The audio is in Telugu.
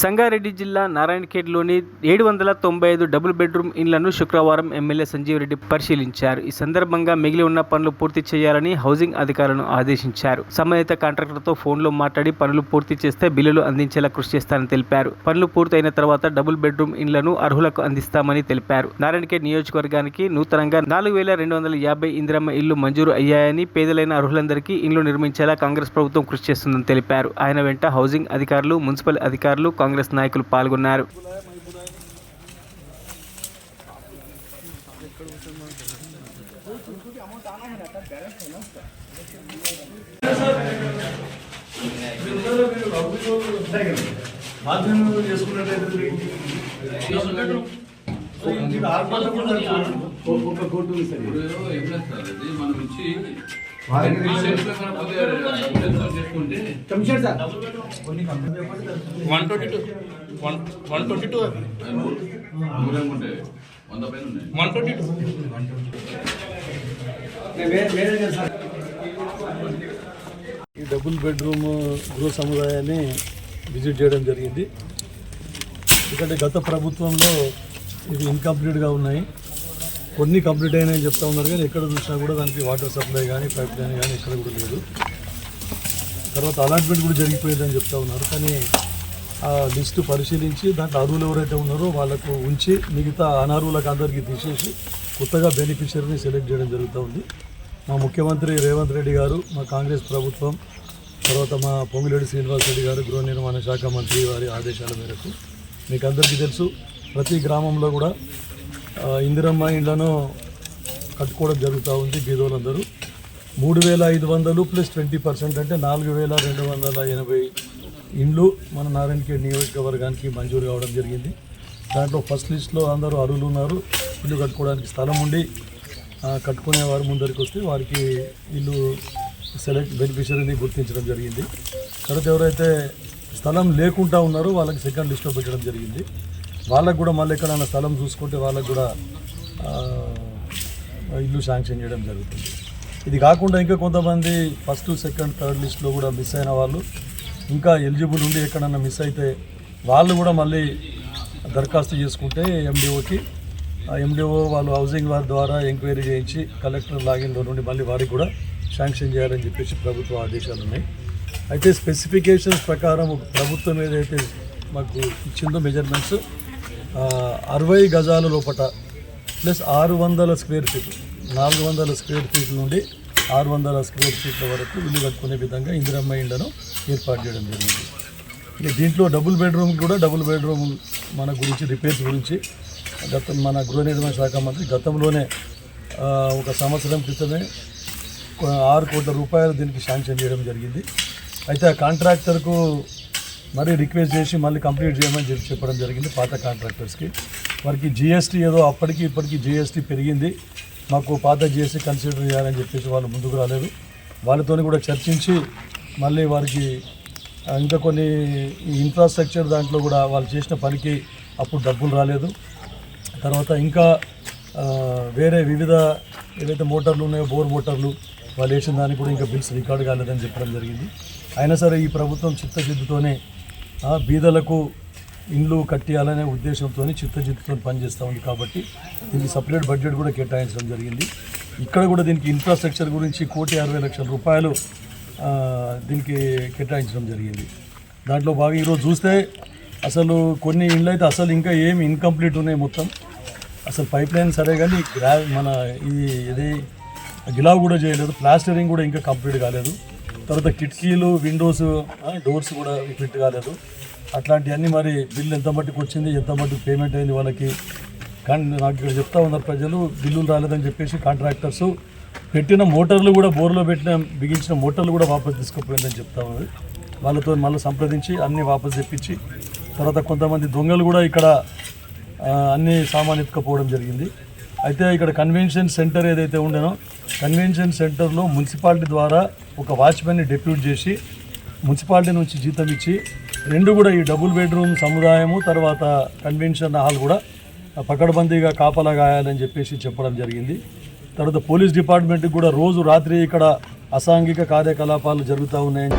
సంగారెడ్డి జిల్లా నారాయణఖేడ్లోని 795 డబుల్ బెడ్రూమ్ ఇండ్లను శుక్రవారం ఎమ్మెల్యే సంజీవ్ రెడ్డి పరిశీలించారు. ఈ సందర్భంగా మిగిలి ఉన్న పనులు పూర్తి చేయాలని హౌసింగ్ అధికారులను ఆదేశించారు. సంబంధిత కాంట్రాక్టర్తో ఫోన్లో మాట్లాడి పనులు పూర్తి చేస్తే బిల్లులు అందించేలా కృషి చేస్తారని తెలిపారు. పనులు పూర్తయిన తర్వాత డబుల్ బెడ్రూమ్ ఇండ్లను అర్హులకు అందిస్తామని తెలిపారు. నారాయణఖేడ్ నియోజకవర్గానికి నూతనంగా 4250 ఇందిరమ్మ ఇళ్లు మంజూరు అయ్యాయని, పేదలైన అర్హులందరికీ ఇండ్లు నిర్మించేలా కాంగ్రెస్ ప్రభుత్వం కృషి చేస్తుందని తెలిపారు. ఆయన వెంట హౌసింగ్ అధికారులు, మున్సిపల్ అధికారులు, కాంగ్రెస్ నాయకులు పాల్గొన్నారు. ఈ డబుల్ బెడ్రూమ్ గృహ సముదాయాన్ని విజిట్ చేయడం జరిగింది. ఎందుకంటే గత ప్రభుత్వంలో ఇది ఇన్కంప్లీట్గా ఉన్నాయి, కొన్ని కంప్లీట్ అయినాయని చెప్తా ఉన్నారు, కానీ ఎక్కడ చూసినా కూడా దానికి వాటర్ సప్లై కానీ పైప్ లైన్ కానీ ఎక్కడ కూడా లేదు. తర్వాత అలాట్మెంట్ కూడా జరిగిపోయిందని చెప్తా ఉన్నారు, కానీ ఆ లిస్టు పరిశీలించి దాంట్లో అర్హులు ఎవరైతే ఉన్నారో వాళ్ళకు ఉంచి మిగతా అనర్హులకు అందరికీ తీసేసి కొత్తగా బెనిఫిషియరీని సెలెక్ట్ చేయడం జరుగుతూ ఉంది. మా ముఖ్యమంత్రి రేవంత్ రెడ్డి గారు, మా కాంగ్రెస్ ప్రభుత్వం, తర్వాత మా పొంగిరెడ్డి శ్రీనివాస్ రెడ్డి గారు గృహ నిర్మాణ శాఖ మంత్రి వారి ఆదేశాల మేరకు మీకు అందరికీ తెలుసు, ప్రతి గ్రామంలో కూడా ఇందిరమ్మ ఇండ్లను కట్టుకోవడం జరుగుతూ ఉంది. బీదోళ్ళందరూ 3500 ప్లస్ 20% అంటే 4280 ఇండ్లు మన నారాయణఖేడ్ నియోజకవర్గానికి మంజూరు కావడం జరిగింది. దాంట్లో ఫస్ట్ లిస్ట్లో అందరూ అర్హులు ఉన్నారు. ఇల్లు కట్టుకోవడానికి స్థలం ఉండి కట్టుకునేవారు ముందరికి వస్తే వారికి ఇల్లు సెలెక్ట్ బెనిఫిషరీని గుర్తించడం జరిగింది. తర్వాత ఎవరైతే స్థలం లేకుండా ఉన్నారో వాళ్ళకి సెకండ్ లిస్ట్లో పెట్టడం జరిగింది. వాళ్ళకు కూడా మళ్ళీ ఎక్కడైనా స్థలం చూసుకుంటే వాళ్ళకు కూడా ఇల్లు శాంక్షన్ చేయడం జరుగుతుంది. ఇది కాకుండా ఇంకా కొంతమంది ఫస్ట్, సెకండ్, థర్డ్ లిస్ట్లో కూడా మిస్ అయిన వాళ్ళు ఇంకా ఎలిజిబుల్ ఉండి ఎక్కడన్నా మిస్ అయితే వాళ్ళు కూడా మళ్ళీ దరఖాస్తు చేసుకుంటే ఎండిఓకి, ఎండిఓ వాళ్ళు హౌసింగ్ వారి ద్వారా ఎంక్వైరీ చేయించి కలెక్టర్ లాగిన్లో నుండి మళ్ళీ వారికి కూడా శాంక్షన్ చేయాలని చెప్పేసి ప్రభుత్వ ఆదేశాలు ఉన్నాయి. అయితే స్పెసిఫికేషన్స్ ప్రకారం ప్రభుత్వం ఏదైతే మాకు ఇచ్చిందో మెజర్మెంట్స్ 60 గజాల లోపట plus 600 square feet, 400 square feet నుండి 600 స్క్వేర్ ఫీట్ల వరకు ఇల్లు కట్టుకునే విధంగా ఇందిరమ్మ ఇండ్లను ఏర్పాటు చేయడం జరిగింది. ఇక దీంట్లో డబుల్ బెడ్రూమ్ మన గురించి రిపేర్స్ గురించి మన గృహ నిర్మాణ శాఖ మంత్రి గతంలోనే 1 సంవత్సరం క్రితమే 6 కోట్ల రూపాయలు దీనికి శాంక్షన్ చేయడం జరిగింది. అయితే ఆ కాంట్రాక్టర్కు మరీ రిక్వెస్ట్ చేసి మళ్ళీ కంప్లీట్ చేయమని చెప్పడం జరిగింది. పాత కాంట్రాక్టర్స్కి వారికి జిఎస్టీ ఏదో అప్పటికి ఇప్పటికీ జిఎస్టీ పెరిగింది, మాకు పాత జిఎస్టీ కన్సిడర్ చేయాలని చెప్పేసి వాళ్ళు ముందుకు రాలేదు. వాళ్ళతో కూడా చర్చించి మళ్ళీ వారికి ఇంకా కొన్ని ఇన్ఫ్రాస్ట్రక్చర్ దాంట్లో కూడా వాళ్ళు చేసిన పనికి అప్పుడు డబ్బులు రాలేదు. తర్వాత ఇంకా వేరే వివిధ ఏవైతే మోటార్లు ఉన్నాయో బోర్ మోటార్లు వాళ్ళు వేసిన దానికి కూడా ఇంకా బిల్స్ రికార్డు కాలేదని చెప్పడం జరిగింది. అయినా సరే ఈ ప్రభుత్వం చిత్తశుద్ధితోనే బీదలకు ఇండ్లు కట్టియాలనే ఉద్దేశంతో చిత్తశుద్ధితో పనిచేస్తూ ఉంది. కాబట్టి దీనికి సపరేట్ బడ్జెట్ కూడా కేటాయించడం జరిగింది. ఇక్కడ కూడా దీనికి ఇన్ఫ్రాస్ట్రక్చర్ గురించి 1,60,00,000 రూపాయలు దీనికి కేటాయించడం జరిగింది. దాంట్లో బాగా ఈరోజు చూస్తే అసలు కొన్ని ఇండ్లు అయితే అసలు ఇంకా ఏమి ఇన్కంప్లీట్ ఉన్నాయి, మొత్తం అసలు పైప్ లైన్ సరే కానీ మన ఇది గిలావ్ కూడా చేయలేదు, ప్లాస్టరింగ్ కూడా ఇంకా కంప్లీట్ కాలేదు. తర్వాత కిటికీలు, విండోస్, డోర్స్ కూడా ఫిట్ కాలేదు. అట్లాంటివన్నీ మరి బిల్లు ఎంత మట్టుకు వచ్చింది, ఎంత మట్టుకు పేమెంట్ అయింది వాళ్ళకి, కానీ నాకు ఇక్కడ చెప్తా ఉన్నారు ప్రజలు బిల్లులు రాలేదని చెప్పేసి కాంట్రాక్టర్స్ పెట్టిన మోటార్లు కూడా బోర్లో బిగించిన మోటార్లు కూడా వాపసు తీసుకుపోయిందని చెప్తా ఉన్నారు. వాళ్ళతో మళ్ళీ సంప్రదించి అన్నీ వాపసు తెప్పించి తర్వాత కొంతమంది దొంగలు కూడా ఇక్కడ అన్ని సామాన్ ఎత్తుకపోవడం జరిగింది. అయితే ఇక్కడ కన్వెన్షన్ సెంటర్ ఏదైతే ఉండేనో కన్వెన్షన్ సెంటర్లో మున్సిపాలిటీ ద్వారా ఒక వాచ్మెన్ని డెప్యూట్ చేసి మున్సిపాలిటీ నుంచి జీతం ఇచ్చి రెండు కూడా ఈ డబుల్ బెడ్రూమ్ సముదాయము తర్వాత కన్వెన్షన్ హాల్ కూడా పకడ్బందీగా కాపలా గాయాలని చెప్పేసి చెప్పడం జరిగింది. తర్వాత పోలీస్ డిపార్ట్మెంట్కి కూడా రోజు రాత్రి ఇక్కడ అసాంఘిక కార్యకలాపాలు జరుగుతూ ఉన్నాయని